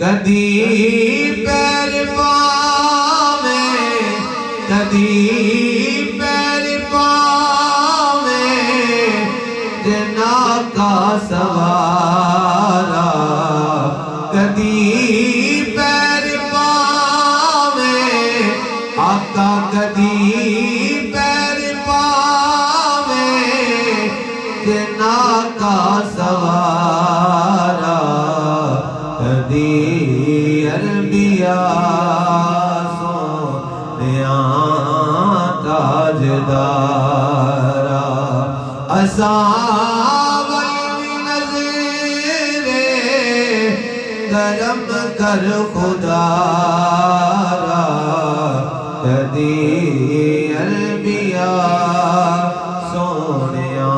कदी पैर पावे कदी पैर पावे जना का सवारा कदी पैर पावे आका कदी पैर पावे जना का सवारा कदी अरबिया सोनिया ताजदारा असा करम कर खुदारा कदी अरबिया सोनिया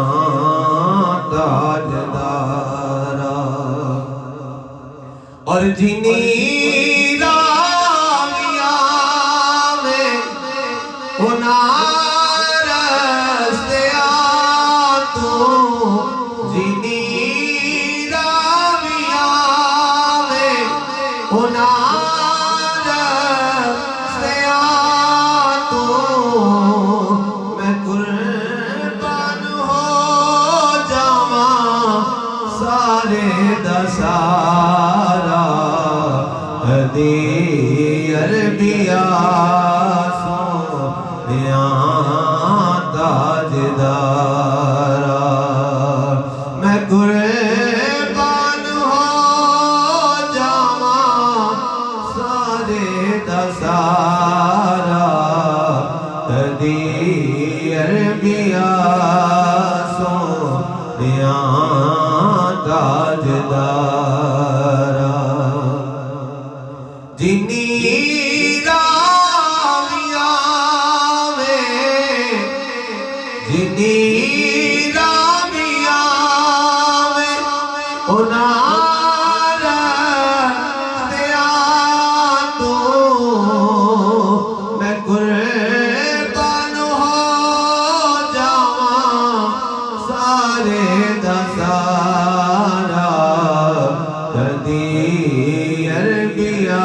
ताजदारा और जिनी रामिया में रस्ते तू जिनी रामिया में रस्ते तू मैं कुर्बान हो जावा सारे दसारा कदी अरबिया सोनिया ताजदारा मैं कुर्बान हो जावा सारे दसारा कदी अरबिया सोनिया ताजदारा जिनी रामिया में जिनी रामिया में रस्ते तू मैं कुर्बान हो जावा सारे दसारा कदी अरबिया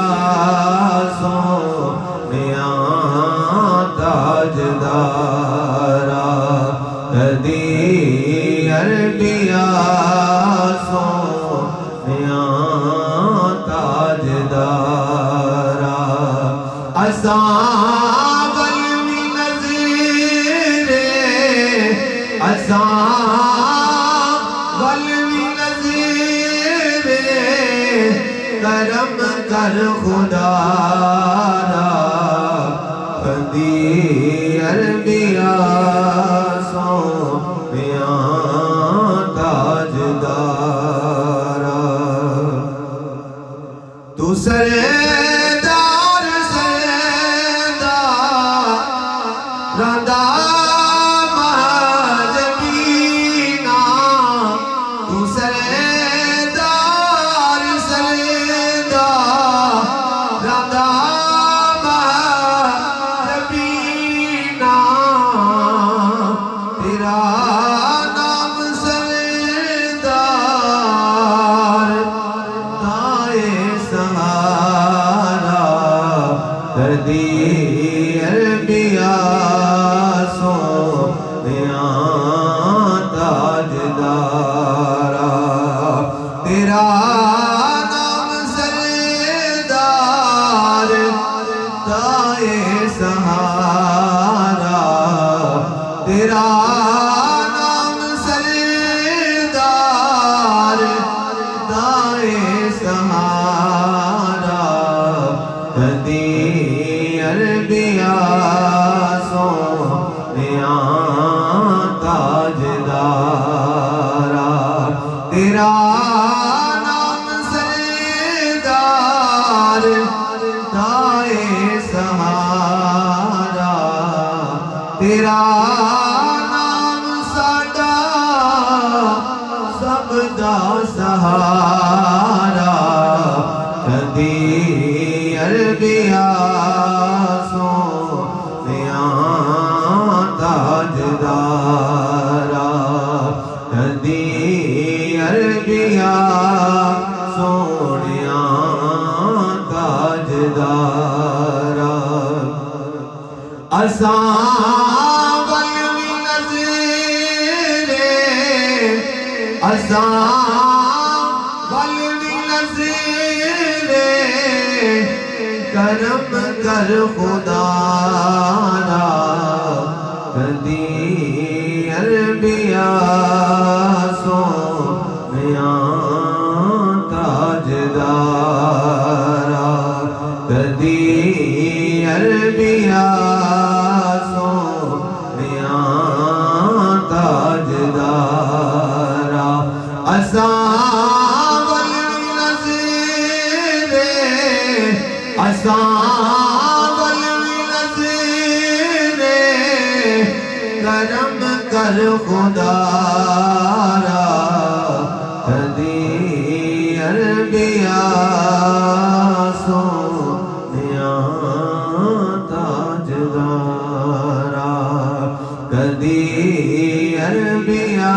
सोनिया ताजदारा कदी अरबिया सोनिया ताजदारा असा बलवी नज़ीरे असा बलवी नज़ीरे करम कर खुदारा कदी अरबिया सोनिया ताजदारा तू सरदार सरदार राधा महजबीना तू सरदार सरदार राधा महजबीना तेरा नाम सरदार दाए सहारा कदी अरबिया सोनिया ताजदारा तेरा नाम सरदार दाए सहारा तेरा नाम सरदार दाए सहारा कदी अरबिया सोनिया ताजदारा तेरा नाम असां वल भी नज़रे असां वल भी नज़रे करम कर खुदा कदी अरबिया सोनिया ताजदारा कदी अरबिया सोनिया ताजदारा असां वल नज़रे असां वल नज़रे करम कर खुदा कदी अरबिया सोनिया ताजदारा कदी अरबिया